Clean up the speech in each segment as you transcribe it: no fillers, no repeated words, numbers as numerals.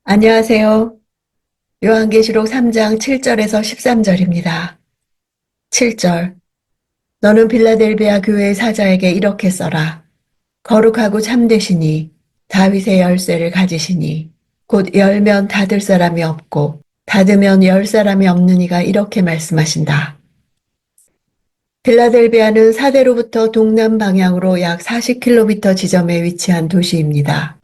안녕하세요. 요한계시록 3장 7절에서 13절입니다. 7절. 너는 빌라델비아 교회의 사자에게 이렇게 써라. 거룩하고 참되시니 다윗의 열쇠를 가지시니 곧 열면 닫을 사람이 없고 닫으면 열 사람이 없는 이가 이렇게 말씀하신다. 빌라델비아는 사대로부터 동남 방향으로 약 40km 지점에 위치한 도시입니다.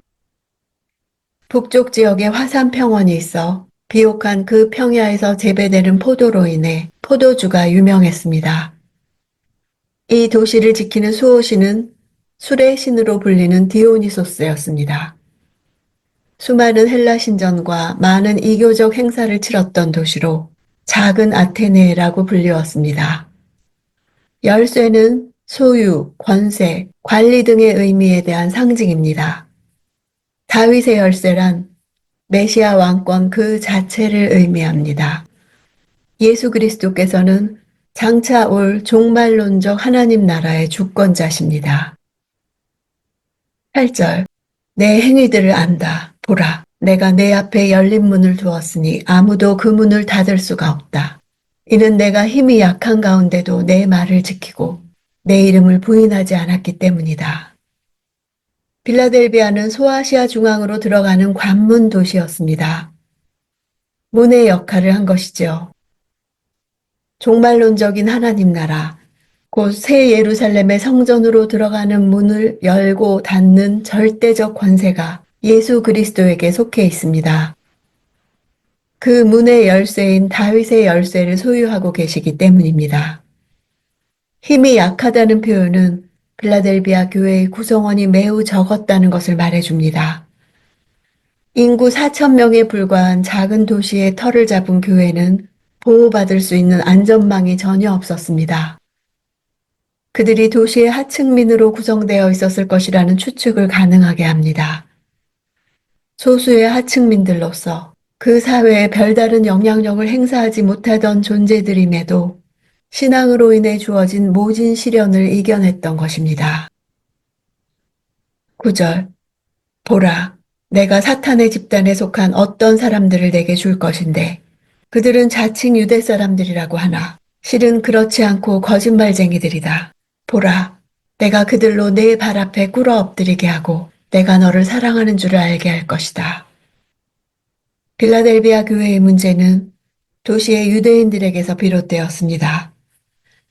북쪽 지역에 화산 평원이 있어 비옥한 그 평야에서 재배되는 포도로 인해 포도주가 유명했습니다. 이 도시를 지키는 수호신은 술의 신으로 불리는 디오니소스였습니다. 수많은 헬라 신전과 많은 이교적 행사를 치렀던 도시로 작은 아테네라고 불리웠습니다. 열쇠는 소유, 권세, 관리 등의 의미에 대한 상징입니다. 다윗의 열쇠란 메시아 왕권 그 자체를 의미합니다. 예수 그리스도께서는 장차 올 종말론적 하나님 나라의 주권자십니다. 8절. 내 행위들을 안다. 보라. 내가 내 앞에 열린 문을 두었으니 아무도 그 문을 닫을 수가 없다. 이는 내가 힘이 약한 가운데도 내 말을 지키고 내 이름을 부인하지 않았기 때문이다. 빌라델비아는 소아시아 중앙으로 들어가는 관문 도시였습니다. 문의 역할을 한 것이죠. 종말론적인 하나님 나라, 곧 새 예루살렘의 성전으로 들어가는 문을 열고 닫는 절대적 권세가 예수 그리스도에게 속해 있습니다. 그 문의 열쇠인 다윗의 열쇠를 소유하고 계시기 때문입니다. 힘이 약하다는 표현은 빌라델비아 교회의 구성원이 매우 적었다는 것을 말해줍니다. 인구 4,000명에 불과한 작은 도시의 터를 잡은 교회는 보호받을 수 있는 안전망이 전혀 없었습니다. 그들이 도시의 하층민으로 구성되어 있었을 것이라는 추측을 가능하게 합니다. 소수의 하층민들로서 그 사회에 별다른 영향력을 행사하지 못하던 존재들임에도 신앙으로 인해 주어진 모진 시련을 이겨냈던 것입니다. 9절. 보라, 내가 사탄의 집단에 속한 어떤 사람들을 내게 줄 것인데 그들은 자칭 유대 사람들이라고 하나 실은 그렇지 않고 거짓말쟁이들이다. 보라, 내가 그들로 내 발 앞에 꿇어 엎드리게 하고 내가 너를 사랑하는 줄을 알게 할 것이다. 빌라델비아 교회의 문제는 도시의 유대인들에게서 비롯되었습니다.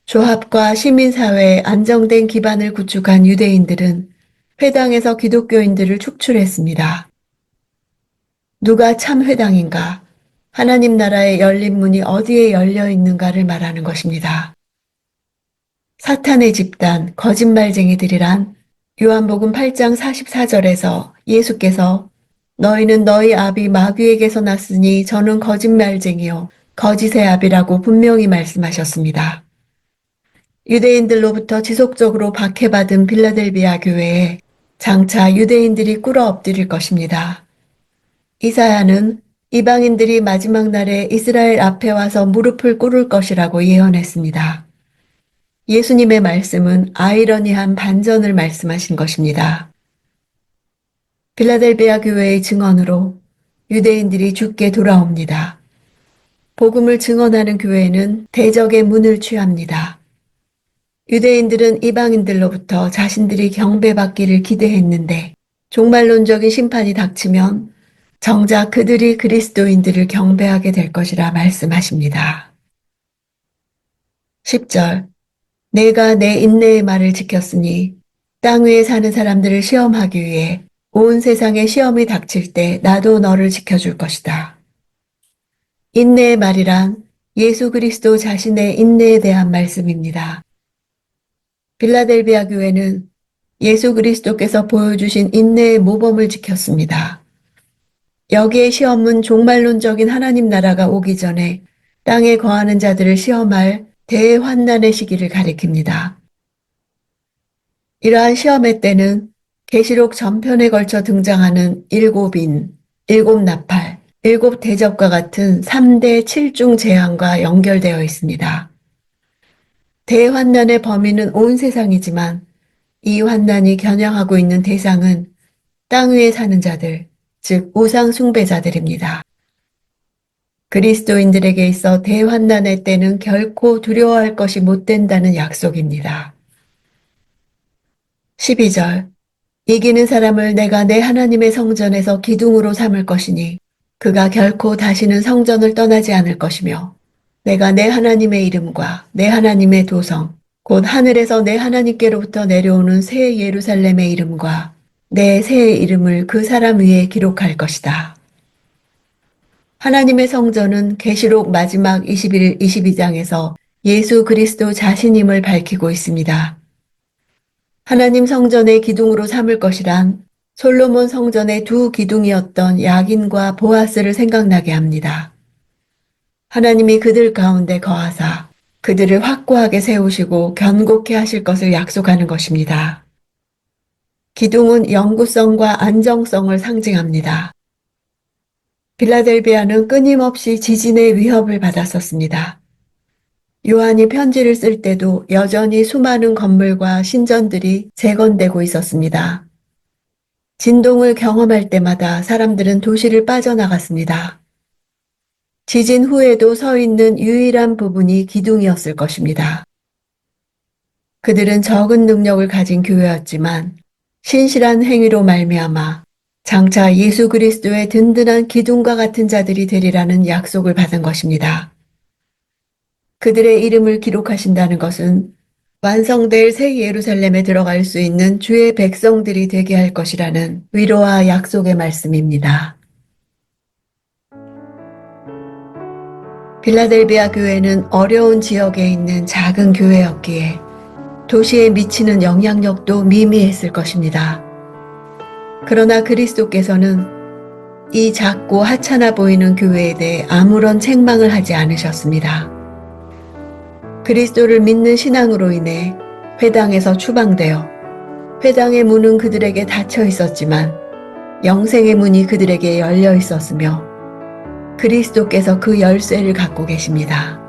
조합과 시민사회의 안정된 기반을 구축한 유대인들은 회당에서 기독교인들을 축출했습니다. 누가 참 회당인가? 하나님 나라의 열린 문이 어디에 열려 있는가를 말하는 것입니다. 사탄의 집단, 거짓말쟁이들이란 요한복음 8장 44절에서 예수께서 너희는 너희 아비 마귀에게서 났으니 저는 거짓말쟁이요 거짓의 아비라고 분명히 말씀하셨습니다. 유대인들로부터 지속적으로 박해받은 빌라델비아 교회에 장차 유대인들이 꿇어 엎드릴 것입니다. 이사야는 이방인들이 마지막 날에 이스라엘 앞에 와서 무릎을 꿇을 것이라고 예언했습니다. 예수님의 말씀은 아이러니한 반전을 말씀하신 것입니다. 빌라델비아 교회의 증언으로 유대인들이 죽게 돌아옵니다. 복음을 증언하는 교회는 대적의 문을 취합니다. 유대인들은 이방인들로부터 자신들이 경배받기를 기대했는데 종말론적인 심판이 닥치면 정작 그들이 그리스도인들을 경배하게 될 것이라 말씀하십니다. 10절. 내가 내 인내의 말을 지켰으니 땅 위에 사는 사람들을 시험하기 위해 온 세상에 시험이 닥칠 때 나도 너를 지켜줄 것이다. 인내의 말이란 예수 그리스도 자신의 인내에 대한 말씀입니다. 빌라델비아 교회는 예수 그리스도께서 보여주신 인내의 모범을 지켰습니다. 여기에 시험은 종말론적인 하나님 나라가 오기 전에 땅에 거하는 자들을 시험할 대환난의 시기를 가리킵니다. 이러한 시험의 때는 계시록 전편에 걸쳐 등장하는 일곱 인, 일곱 나팔, 일곱 대접과 같은 3대 7중 재앙과 연결되어 있습니다. 대환난의 범위는 온 세상이지만 이 환난이 겨냥하고 있는 대상은 땅 위에 사는 자들, 즉 우상 숭배자들입니다. 그리스도인들에게 있어 대환난의 때는 결코 두려워할 것이 못 된다는 약속입니다. 12절 이기는 사람을 내가 내 하나님의 성전에서 기둥으로 삼을 것이니 그가 결코 다시는 성전을 떠나지 않을 것이며 내가 내 하나님의 이름과 내 하나님의 도성 곧 하늘에서 내 하나님께로부터 내려오는 새 예루살렘의 이름과 내 새 이름을 그 사람 위에 기록할 것이다. 하나님의 성전은 계시록 마지막 21, 22장에서 예수 그리스도 자신임을 밝히고 있습니다. 하나님 성전의 기둥으로 삼을 것이란 솔로몬 성전의 두 기둥이었던 야긴과 보아스를 생각나게 합니다. 하나님이 그들 가운데 거하사 그들을 확고하게 세우시고 견고케 하실 것을 약속하는 것입니다. 기둥은 영구성과 안정성을 상징합니다. 빌라델비아는 끊임없이 지진의 위협을 받았었습니다. 요한이 편지를 쓸 때도 여전히 수많은 건물과 신전들이 재건되고 있었습니다. 진동을 경험할 때마다 사람들은 도시를 빠져나갔습니다. 지진 후에도 서 있는 유일한 부분이 기둥이었을 것입니다. 그들은 적은 능력을 가진 교회였지만 신실한 행위로 말미암아 장차 예수 그리스도의 든든한 기둥과 같은 자들이 되리라는 약속을 받은 것입니다. 그들의 이름을 기록하신다는 것은 완성될 새 예루살렘에 들어갈 수 있는 주의 백성들이 되게 할 것이라는 위로와 약속의 말씀입니다. 빌라델비아 교회는 어려운 지역에 있는 작은 교회였기에 도시에 미치는 영향력도 미미했을 것입니다. 그러나 그리스도께서는 이 작고 하찮아 보이는 교회에 대해 아무런 책망을 하지 않으셨습니다. 그리스도를 믿는 신앙으로 인해 회당에서 추방되어 회당의 문은 그들에게 닫혀 있었지만 영생의 문이 그들에게 열려 있었으며 그리스도께서 그 열쇠를 갖고 계십니다.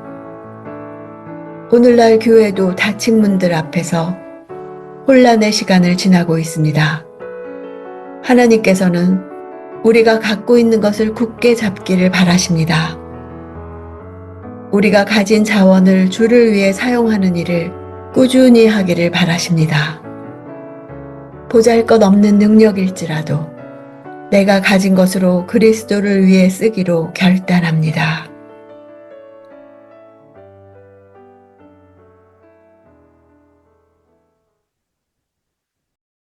오늘날 교회도 닫힌 문들 앞에서 혼란의 시간을 지나고 있습니다. 하나님께서는 우리가 갖고 있는 것을 굳게 잡기를 바라십니다. 우리가 가진 자원을 주를 위해 사용하는 일을 꾸준히 하기를 바라십니다. 보잘것없는 능력일지라도 내가 가진 것으로 그리스도를 위해 쓰기로 결단합니다.